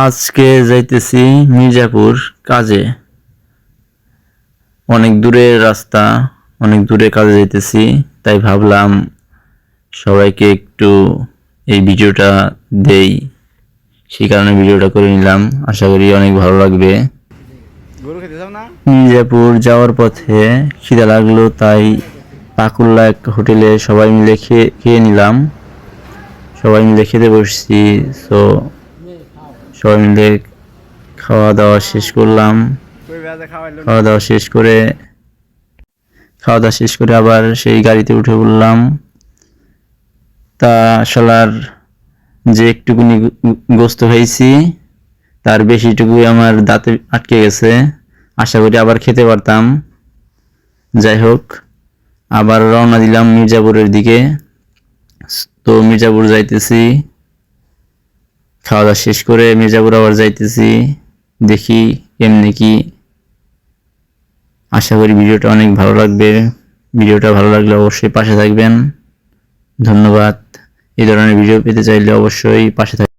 আজকে যাইতেছি মির্জাপুর কাজে। অনেক দূরের রাস্তা, অনেক দূরে কাজে যাইতেছি, তাই ভাবলাম সবাইকে একটু এই ভিডিওটা দেই। সেই কারণে ভিডিওটা করে নিলাম, আশা করি অনেক ভালো লাগবে। মির্জাপুর যাওয়ার পথে খিদে লাগলো, তাই পাকুল্লা এক হোটেলে সবাই মিলে খেয়ে নিলাম। সবাই মিলে খেতে বসছি। সো সবাই মিলে খাওয়া দাওয়া শেষ করলাম। খাওয়া দাওয়া শেষ করে আবার সেই গাড়িতে উঠে পড়লাম। তা শালার যে একটুকুনি গোস্ত খাইছি তার বেশিটুকুই আমার দাঁতে আটকে গেছে। আশা করি আবার খেতে পারতাম। যাই হোক, আবার রওনা দিলাম মির্জাপুরের দিকে। তো মির্জাপুর যাইতেছি, খাওয়া দাওয়া শেষ করে মির্জাপুর আবার যাইতেছি। দেখি কেমনি কি। আশা করি ভিডিওটা অনেক ভালো লাগবে। ভিডিওটা ভালো লাগলে অবশ্যই পাশে থাকবেন। ধন্যবাদ। এই ধরনের ভিডিও পেতে চাইলে অবশ্যই পাশে থাকবেন।